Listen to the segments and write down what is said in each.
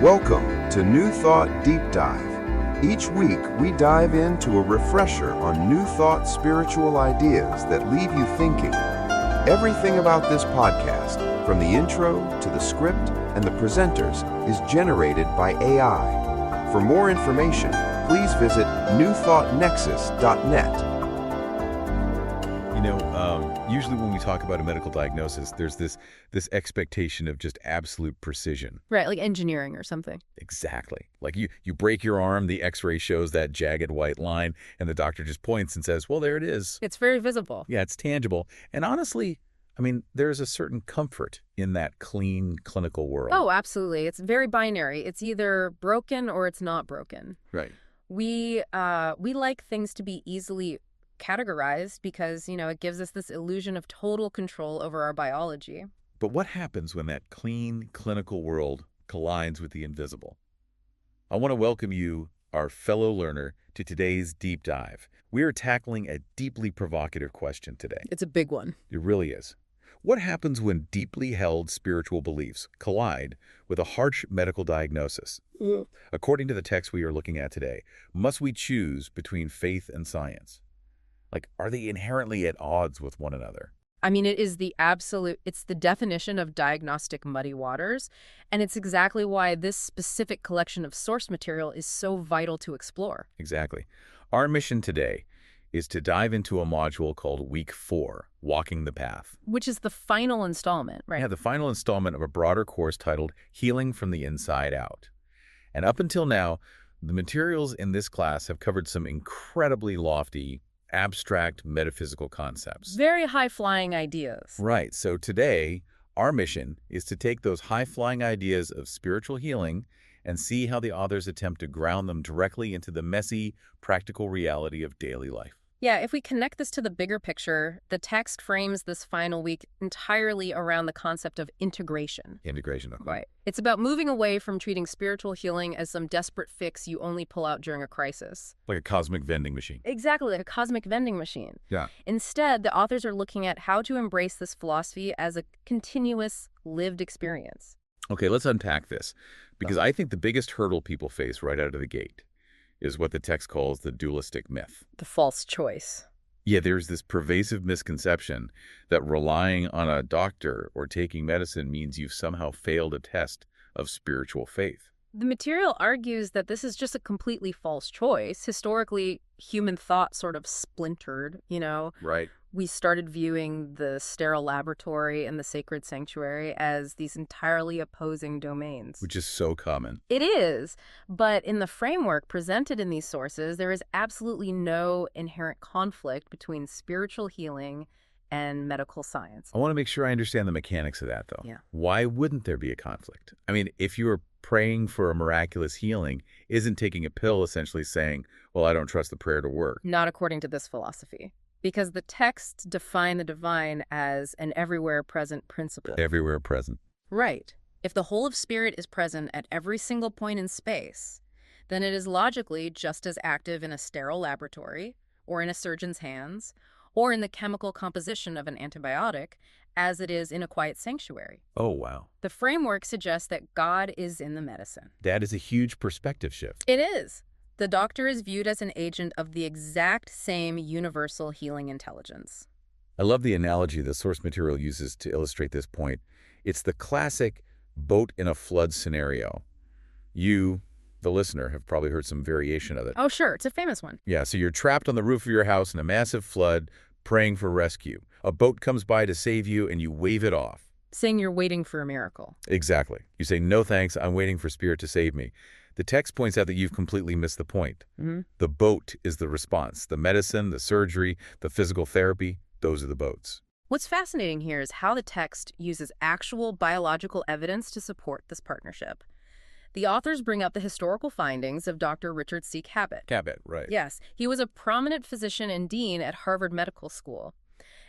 Welcome to New Thought Deep Dive. Each week, we dive into a refresher on New Thought spiritual ideas that leave you thinking. Everything about this podcast, from the intro to the script and the presenters, is generated by AI. For more information, please visit newthoughtnexus.net. Usually when we talk about a medical diagnosis, there's this expectation of just absolute precision. Right, like engineering or something. Exactly. Like you break your arm, the x-ray shows that jagged white line, and the doctor just points and says, well, there it is. It's very visible. Yeah, it's tangible. And honestly, there's a certain comfort in that clean clinical world. Oh, absolutely. It's very binary. It's either broken or it's not broken. Right. We like things to be easily categorized because, it gives us this illusion of total control over our biology. But what happens when that clean clinical world collides with the invisible? I want to welcome you, our fellow learner, to today's deep dive. We are tackling a deeply provocative question today. It's a big one. It really is. What happens when deeply held spiritual beliefs collide with a harsh medical diagnosis? According to the text we are looking at today, must we choose between faith and science? Are they inherently at odds with one another? It's the definition of diagnostic muddy waters, and it's exactly why this specific collection of source material is so vital to explore. Exactly. Our mission today is to dive into a module called Week 4, Walking the Path. Which is the final installment, right? Yeah, the final installment of a broader course titled Healing from the Inside Out. And up until now, the materials in this class have covered some incredibly lofty, abstract metaphysical concepts. Very high-flying ideas. Right. So today, our mission is to take those high-flying ideas of spiritual healing and see how the authors attempt to ground them directly into the messy, practical reality of daily life. Yeah, if we connect this to the bigger picture, the text frames this final week entirely around the concept of integration. Integration, okay. Right. It's about moving away from treating spiritual healing as some desperate fix you only pull out during a crisis. Like a cosmic vending machine. Exactly, like a cosmic vending machine. Yeah. Instead, the authors are looking at how to embrace this philosophy as a continuous, lived experience. Okay, let's unpack this, because I think the biggest hurdle people face right out of the gate is what the text calls the dualistic myth. The false choice. Yeah, there's this pervasive misconception that relying on a doctor or taking medicine means you've somehow failed a test of spiritual faith. The material argues that this is just a completely false choice. Historically, human thought sort of splintered, Right. We started viewing the sterile laboratory and the sacred sanctuary as these entirely opposing domains. Which is so common. It is, but in the framework presented in these sources, there is absolutely no inherent conflict between spiritual healing and medical science. I want to make sure I understand the mechanics of that, though. Yeah. Why wouldn't there be a conflict? If you were praying for a miraculous healing, isn't taking a pill essentially saying, well, I don't trust the prayer to work? Not according to this philosophy. Because the texts define the divine as an everywhere present principle. Everywhere present. Right. If the whole of spirit is present at every single point in space, then it is logically just as active in a sterile laboratory, or in a surgeon's hands, or in the chemical composition of an antibiotic, as it is in a quiet sanctuary. Oh, wow. The framework suggests that God is in the medicine. That is a huge perspective shift. It is. The doctor is viewed as an agent of the exact same universal healing intelligence. I love the analogy the source material uses to illustrate this point. It's the classic boat in a flood scenario. You, the listener, have probably heard some variation of it. Oh, sure. It's a famous one. Yeah, so you're trapped on the roof of your house in a massive flood, praying for rescue. A boat comes by to save you, and you wave it off. Saying you're waiting for a miracle. Exactly. You say, no thanks, I'm waiting for Spirit to save me. The text points out that you've completely missed the point. Mm-hmm. The boat is the response. The medicine, the surgery, the physical therapy, those are the boats. What's fascinating here is how the text uses actual biological evidence to support this partnership. The authors bring up the historical findings of Dr. Richard C. Cabot. Cabot, right. Yes, he was a prominent physician and dean at Harvard Medical School.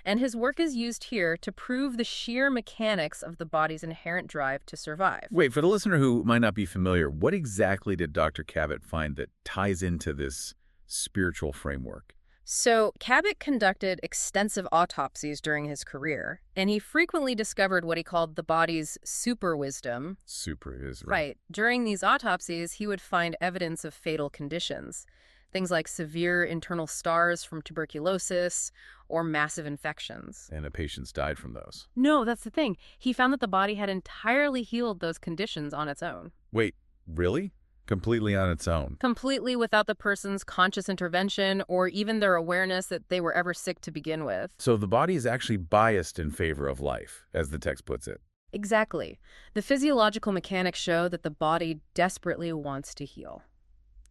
And his work is used here to prove the sheer mechanics of the body's inherent drive to survive. Wait, for the listener who might not be familiar, what exactly did Dr. Cabot find that ties into this spiritual framework? So, Cabot conducted extensive autopsies during his career, and he frequently discovered what he called the body's super wisdom. Super is Right. During these autopsies, he would find evidence of fatal conditions, things like severe internal stars from tuberculosis or massive infections. And the patients died from those. No, that's the thing. He found that the body had entirely healed those conditions on its own, Wait, really? Completely on its own? completely without the person's conscious intervention or even their awareness that they were ever sick to begin with. So the body is actually biased in favor of life, as the text puts it. Exactly. The physiological mechanics show that the body desperately wants to heal.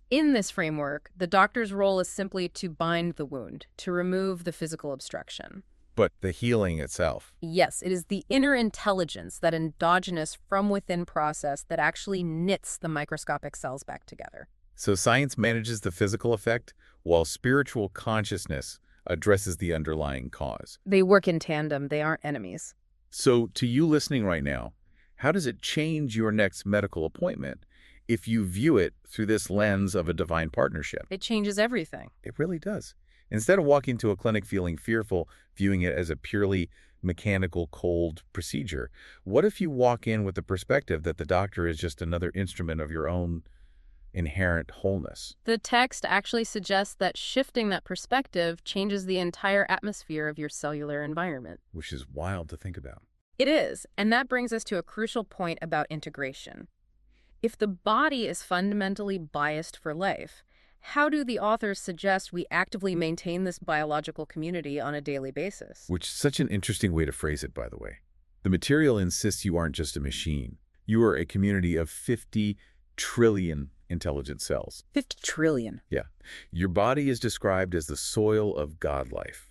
In this framework, the doctor's role is simply to bind the wound, to remove the physical obstruction. But the healing itself. Yes, it is the inner intelligence, that endogenous from-within process that actually knits the microscopic cells back together. So science manages the physical effect, while spiritual consciousness addresses the underlying cause. They work in tandem. They aren't enemies. So to you listening right now, how does it change your next medical appointment if you view it through this lens of a divine partnership? It changes everything. It really does. Instead of walking to a clinic feeling fearful, viewing it as a purely mechanical, cold procedure, what if you walk in with the perspective that the doctor is just another instrument of your own inherent wholeness? The text actually suggests that shifting that perspective changes the entire atmosphere of your cellular environment. Which is wild to think about. It is, and that brings us to a crucial point about integration. If the body is fundamentally biased for life, how do the authors suggest we actively maintain this biological community on a daily basis? Which is such an interesting way to phrase it, by the way. The material insists you aren't just a machine. You are a community of 50 trillion intelligent cells. 50 trillion. Yeah. Your body is described as the soil of God life.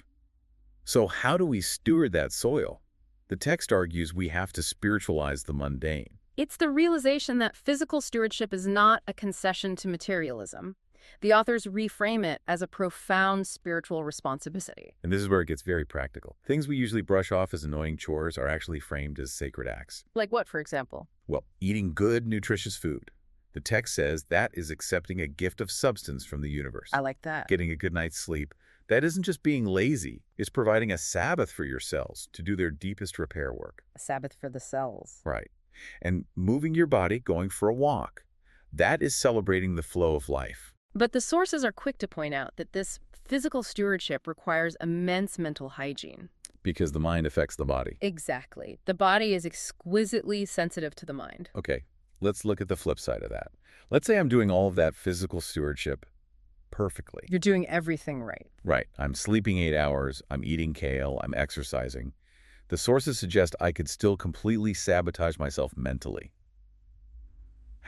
So how do we steward that soil? The text argues we have to spiritualize the mundane. It's the realization that physical stewardship is not a concession to materialism. The authors reframe it as a profound spiritual responsibility. And this is where it gets very practical. Things we usually brush off as annoying chores are actually framed as sacred acts. Like what, for example? Well, eating good, nutritious food. The text says that is accepting a gift of substance from the universe. I like that. Getting a good night's sleep. That isn't just being lazy. It's providing a Sabbath for your cells to do their deepest repair work. A Sabbath for the cells. Right. And moving your body, going for a walk. That is celebrating the flow of life. But the sources are quick to point out that this physical stewardship requires immense mental hygiene. Because the mind affects the body. Exactly. The body is exquisitely sensitive to the mind. Okay, let's look at the flip side of that. Let's say I'm doing all of that physical stewardship perfectly. You're doing everything right. Right. I'm sleeping 8 hours. I'm eating kale. I'm exercising. The sources suggest I could still completely sabotage myself mentally.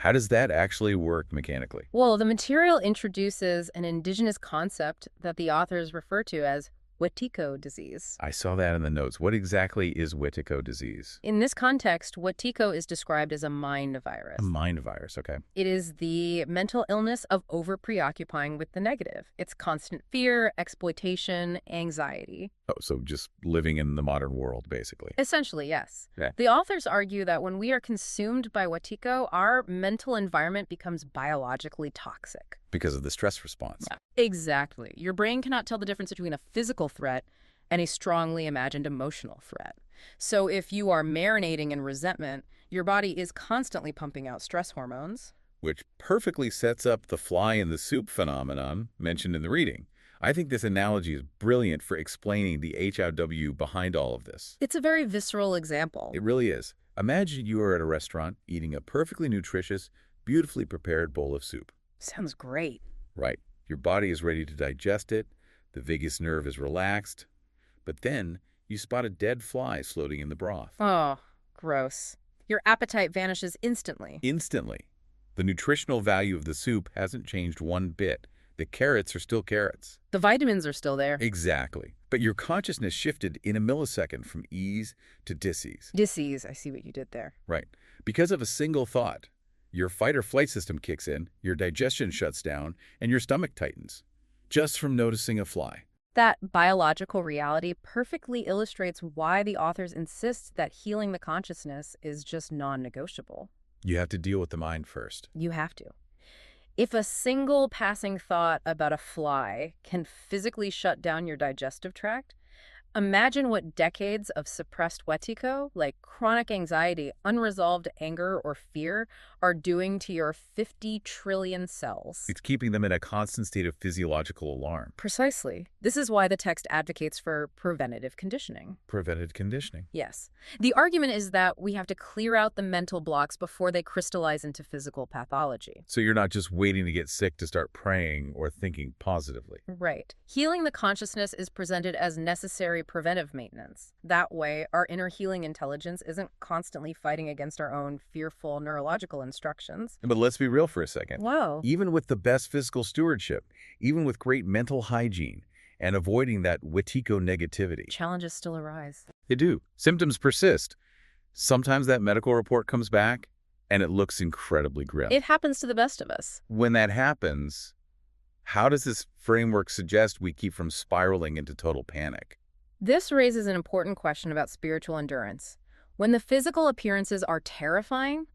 How does that actually work mechanically? Well, the material introduces an indigenous concept that the authors refer to as Wetiko disease. I saw that in the notes. What exactly is Wetiko disease? In this context, Wetiko is described as a mind virus. A mind virus, okay. It is the mental illness of over-preoccupying with the negative. It's constant fear, exploitation, anxiety. Oh, so just living in the modern world, basically. Essentially, yes. Okay. The authors argue that when we are consumed by Wetiko, our mental environment becomes biologically toxic. Because of the stress response. Yeah. Exactly. Your brain cannot tell the difference between a physical threat and a strongly imagined emotional threat. So if you are marinating in resentment, your body is constantly pumping out stress hormones. Which perfectly sets up the fly in the soup phenomenon mentioned in the reading. I think this analogy is brilliant for explaining the HOW behind all of this. It's a very visceral example. It really is. Imagine you are at a restaurant eating a perfectly nutritious, beautifully prepared bowl of soup. Sounds great. Right. Your body is ready to digest it. The vagus nerve is relaxed. But then you spot a dead fly floating in the broth. Oh, gross. Your appetite vanishes instantly. Instantly. The nutritional value of the soup hasn't changed one bit. The carrots are still carrots. The vitamins are still there. Exactly. But your consciousness shifted in a millisecond from ease to dis-ease. Dis-ease. I see what you did there. Right. Because of a single thought. Your fight or flight system kicks in, your digestion shuts down, and your stomach tightens. Just from noticing a fly. That biological reality perfectly illustrates why the authors insist that healing the consciousness is just non-negotiable. You have to deal with the mind first. You have to. If a single passing thought about a fly can physically shut down your digestive tract, imagine what decades of suppressed wetiko, like chronic anxiety, unresolved anger, or fear, are doing to your 50 trillion cells. It's keeping them in a constant state of physiological alarm. Precisely. This is why the text advocates for preventative conditioning. Preventive conditioning. Yes. The argument is that we have to clear out the mental blocks before they crystallize into physical pathology. So you're not just waiting to get sick to start praying or thinking positively. Right. Healing the consciousness is presented as necessary preventive maintenance. That way, our inner healing intelligence isn't constantly fighting against our own fearful neurological instructions. But let's be real for a second. Whoa. Even with the best physical stewardship, even with great mental hygiene, and avoiding that wetiko negativity, Challenges still arise. they do. Symptoms persist. Sometimes that medical report comes back, and it looks incredibly grim. It happens to the best of us. When that happens, how does this framework suggest we keep from spiraling into total panic? This raises an important question about spiritual endurance. When the physical appearances are terrifying,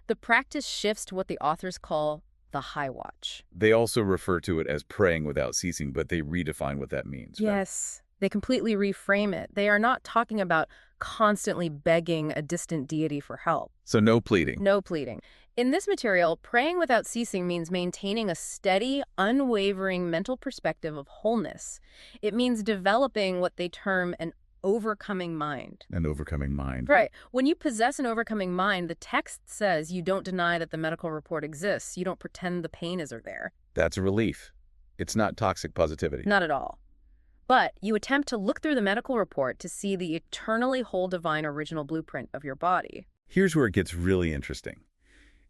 the practice shifts to what the authors call the high watch. They also refer to it as praying without ceasing, but they redefine what that means. right? Yes, they completely reframe it. They are not talking about constantly begging a distant deity for help. So no pleading. No pleading. In this material, praying without ceasing means maintaining a steady, unwavering mental perspective of wholeness. It means developing what they term an overcoming mind. An overcoming mind. Right. When you possess an overcoming mind, the text says you don't deny that the medical report exists. You don't pretend the pain isn't there. That's a relief. It's not toxic positivity. Not at all. But you attempt to look through the medical report to see the eternally whole divine original blueprint of your body. Here's where it gets really interesting.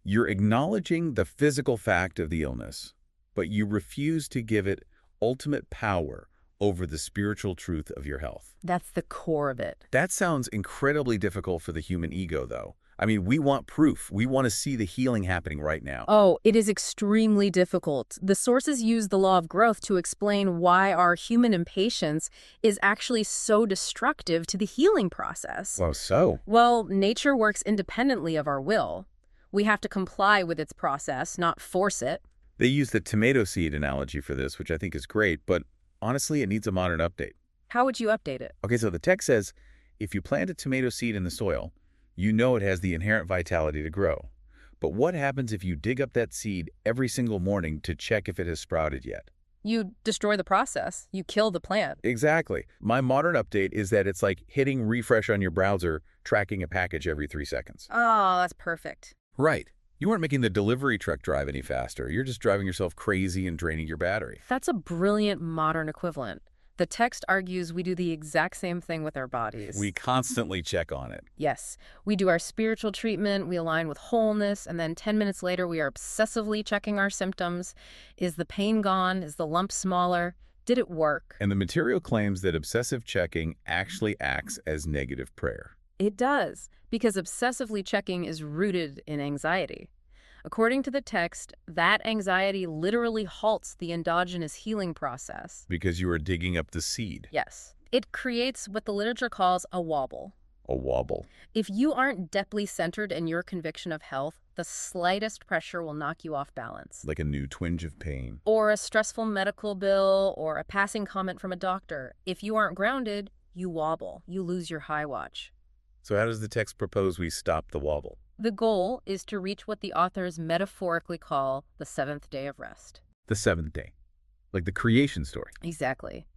You're acknowledging the physical fact of the illness, but you refuse to give it ultimate power over the spiritual truth of your health. That's the core of it. That sounds incredibly difficult for the human ego, though. I mean, we want proof. We want to see the healing happening right now. Oh, it is extremely difficult. The sources use the law of growth to explain why our human impatience is actually so destructive to the healing process. Well, so? Well, nature works independently of our will. We have to comply with its process, not force it. They use the tomato seed analogy for this, which I think is great, but honestly, it needs a modern update. How would you update it? Okay, so the text says, if you plant a tomato seed in the soil, you know it has the inherent vitality to grow. But what happens if you dig up that seed every single morning to check if it has sprouted yet? You destroy the process. You kill the plant. Exactly. My modern update is that it's like hitting refresh on your browser, tracking a package every 3 seconds. Oh, that's perfect. Right. You aren't making the delivery truck drive any faster. You're just driving yourself crazy and draining your battery. That's a brilliant modern equivalent. The text argues we do the exact same thing with our bodies. We constantly check on it. Yes, we do our spiritual treatment, we align with wholeness, and then 10 minutes later we are obsessively checking our symptoms. Is the pain gone? Is the lump smaller? Did it work? And the material claims that obsessive checking actually acts as negative prayer. It does, because obsessively checking is rooted in anxiety. According to the text, that anxiety literally halts the endogenous healing process. Because you are digging up the seed. Yes. It creates what the literature calls a wobble. A wobble. If you aren't depthly centered in your conviction of health, the slightest pressure will knock you off balance. Like a new twinge of pain. Or a stressful medical bill, or a passing comment from a doctor. If you aren't grounded, you wobble. You lose your high watch. So how does the text propose we stop the wobble? The goal is to reach what the authors metaphorically call the seventh day of rest. The seventh day. Like the creation story. Exactly.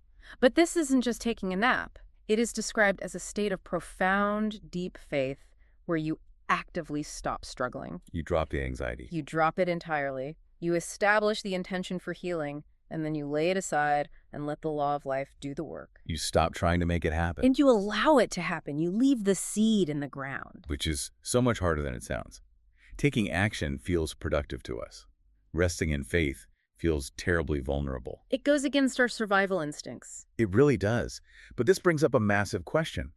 But this isn't just taking a nap. It is described as a state of profound, deep faith where you actively stop struggling. You drop the anxiety. You drop it entirely. You establish the intention for healing, and then you lay it aside and let the law of life do the work. You stop trying to make it happen. And you allow it to happen. You leave the seed in the ground. Which is so much harder than it sounds. Taking action feels productive to us. Resting in faith feels terribly vulnerable. It goes against our survival instincts. It really does. But this brings up a massive question.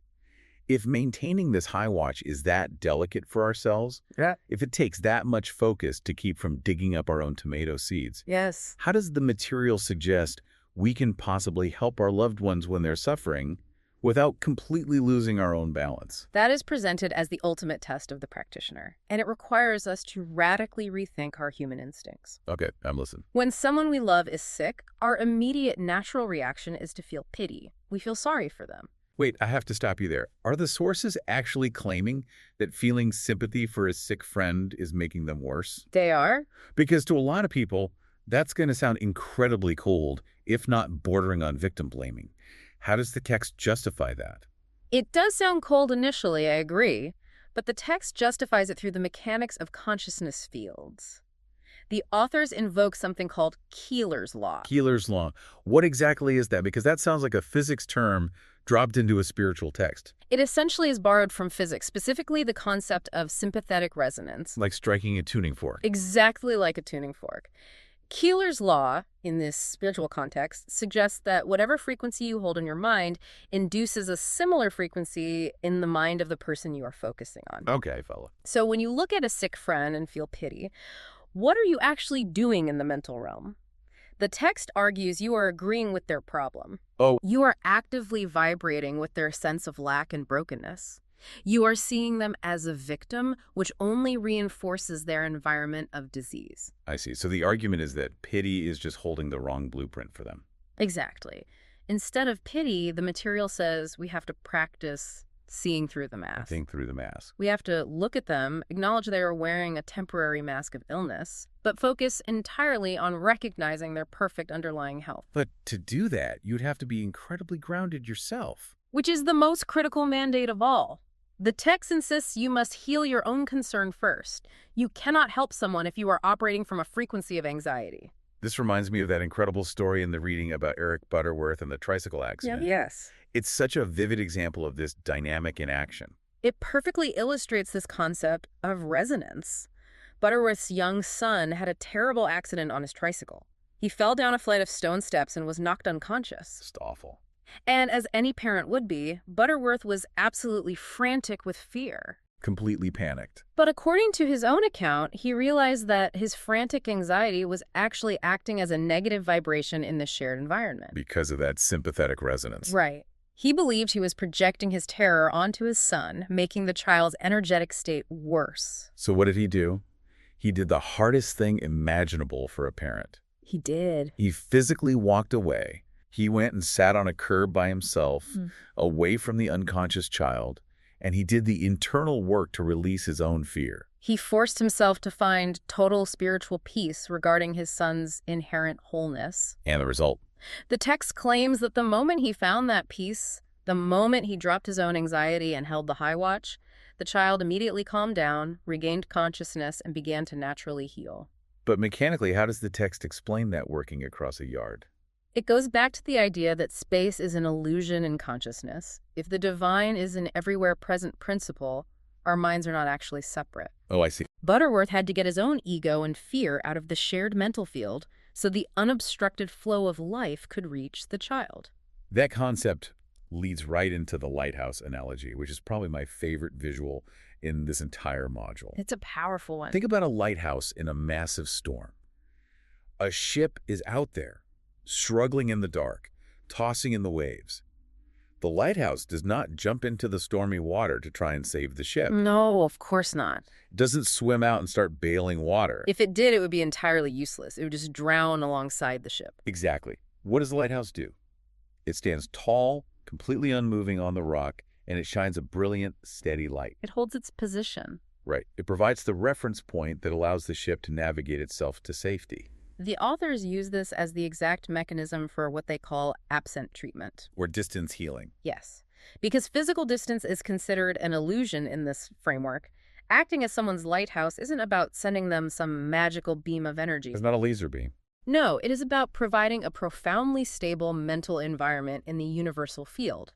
If maintaining this high watch is that delicate for ourselves, if it takes that much focus to keep from digging up our own tomato seeds, Yes. how does the material suggest we can possibly help our loved ones when they're suffering without completely losing our own balance. That is presented as the ultimate test of the practitioner, and it requires us to radically rethink our human instincts. Okay, I'm listening. When someone we love is sick, our immediate natural reaction is to feel pity. We feel sorry for them. Wait, I have to stop you there. Are the sources actually claiming that feeling sympathy for a sick friend is making them worse? They are? Because to a lot of people, that's going to sound incredibly cold, if not bordering on victim blaming. How does the text justify that? It does sound cold initially, I agree, but the text justifies it through the mechanics of consciousness fields. The authors invoke something called Keeler's Law. Keeler's Law. What exactly is that? Because that sounds like a physics term dropped into a spiritual text. It essentially is borrowed from physics, specifically the concept of sympathetic resonance. Like striking a tuning fork. Exactly like a tuning fork. Keeler's Law, in this spiritual context, suggests that whatever frequency you hold in your mind induces a similar frequency in the mind of the person you are focusing on. Okay, fella. So when you look at a sick friend and feel pity, what are you actually doing in the mental realm? The text argues you are agreeing with their problem. Oh. You are actively vibrating with their sense of lack and brokenness. You are seeing them as a victim, which only reinforces their environment of disease. I see. So the argument is that pity is just holding the wrong blueprint for them. Exactly. Instead of pity, the material says we have to practice seeing through the mask. Think through the mask. We have to look at them, acknowledge they are wearing a temporary mask of illness, but focus entirely on recognizing their perfect underlying health. But to do that, you'd have to be incredibly grounded yourself. Which is the most critical mandate of all. The text insists you must heal your own concern first. You cannot help someone if you are operating from a frequency of anxiety. This reminds me of that incredible story in the reading about Eric Butterworth and the tricycle accident. Yes. It's such a vivid example of this dynamic in action. It perfectly illustrates this concept of resonance. Butterworth's young son had a terrible accident on his tricycle. He fell down a flight of stone steps and was knocked unconscious. Just awful. And as any parent would be, Butterworth was absolutely frantic with fear. Completely panicked. But according to his own account, he realized that his frantic anxiety was actually acting as a negative vibration in the shared environment. Because of that sympathetic resonance. Right. He believed he was projecting his terror onto his son, making the child's energetic state worse. So what did he do? He did the hardest thing imaginable for a parent. He did. He physically walked away. He went and sat on a curb by himself, away from the unconscious child, and he did the internal work to release his own fear. He forced himself to find total spiritual peace regarding his son's inherent wholeness. And the result? The text claims that the moment he found that peace, the moment he dropped his own anxiety and held the high watch, the child immediately calmed down, regained consciousness, and began to naturally heal. But mechanically, how does the text explain that working across a yard? It goes back to the idea that space is an illusion in consciousness. If the divine is an everywhere present principle, our minds are not actually separate. Oh, I see. Butterworth had to get his own ego and fear out of the shared mental field so the unobstructed flow of life could reach the child. That concept leads right into the lighthouse analogy, which is probably my favorite visual in this entire module. It's a powerful one. Think about a lighthouse in a massive storm. A ship is out there, struggling in the dark, tossing in the waves. The lighthouse does not jump into the stormy water to try and save the ship. No, of course not. It doesn't swim out and start bailing water. If it did, it would be entirely useless. It would just drown alongside the ship. Exactly. What does the lighthouse do? It stands tall, completely unmoving on the rock, and it shines a brilliant, steady light. It holds its position. Right. It provides the reference point that allows the ship to navigate itself to safety. The authors use this as the exact mechanism for what they call absent treatment. Or distance healing. Yes. Because physical distance is considered an illusion in this framework, acting as someone's lighthouse isn't about sending them some magical beam of energy. It's not a laser beam. No, it is about providing a profoundly stable mental environment in the universal field.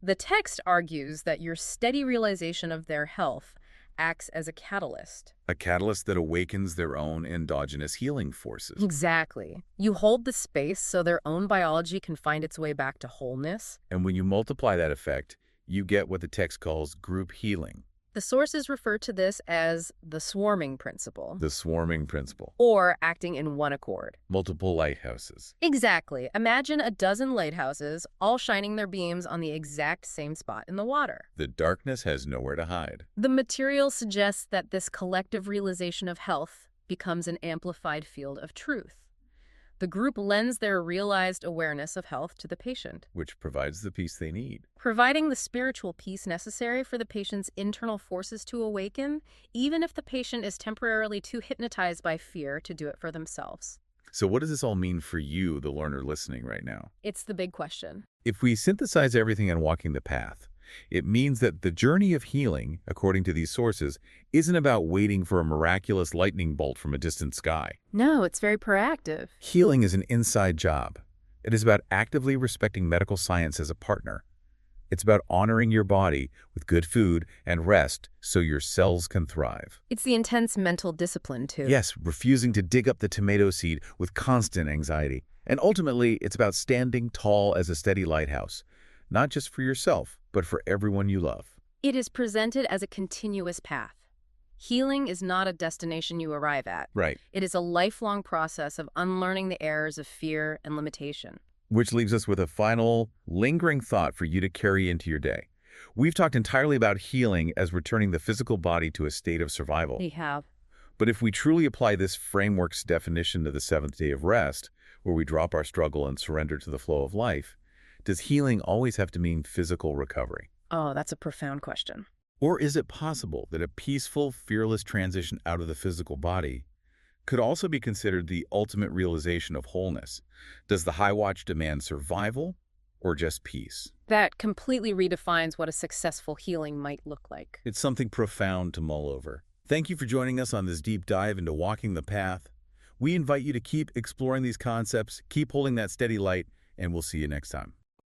The text argues that your steady realization of their health acts as a catalyst. A catalyst that awakens their own endogenous healing forces. Exactly. You hold the space so their own biology can find its way back to wholeness. And when you multiply that effect, you get what the text calls group healing. The sources refer to this as the swarming principle, The swarming principle. or acting in one accord. Multiple lighthouses. Exactly. Imagine a dozen lighthouses all shining their beams on the exact same spot in the water. The darkness has nowhere to hide. The material suggests that this collective realization of health becomes an amplified field of truth. The group lends their realized awareness of health to the patient, Which provides the peace they need. providing the spiritual peace necessary for the patient's internal forces to awaken, even if the patient is temporarily too hypnotized by fear to do it for themselves. So what does this all mean for you, the learner listening right now? It's the big question. If we synthesize everything in Walking the Path, it means that the journey of healing, according to these sources, isn't about waiting for a miraculous lightning bolt from a distant sky. No, it's very proactive. Healing is an inside job. It is about actively respecting medical science as a partner. It's about honoring your body with good food and rest so your cells can thrive. It's the intense mental discipline, too. Yes, refusing to dig up the tomato seed with constant anxiety. And ultimately, it's about standing tall as a steady lighthouse, not just for yourself, but for everyone you love. It is presented as a continuous path. Healing is not a destination you arrive at. Right. It is a lifelong process of unlearning the errors of fear and limitation. Which leaves us with a final, lingering thought for you to carry into your day. We've talked entirely about healing as returning the physical body to a state of survival. We have. But if we truly apply this framework's definition to the seventh day of rest, where we drop our struggle and surrender to the flow of life, does healing always have to mean physical recovery? Oh, that's a profound question. Or is it possible that a peaceful, fearless transition out of the physical body could also be considered the ultimate realization of wholeness? Does the high watch demand survival or just peace? That completely redefines what a successful healing might look like. It's something profound to mull over. Thank you for joining us on this deep dive into Walking the Path. We invite you to keep exploring these concepts, keep holding that steady light, and we'll see you next time.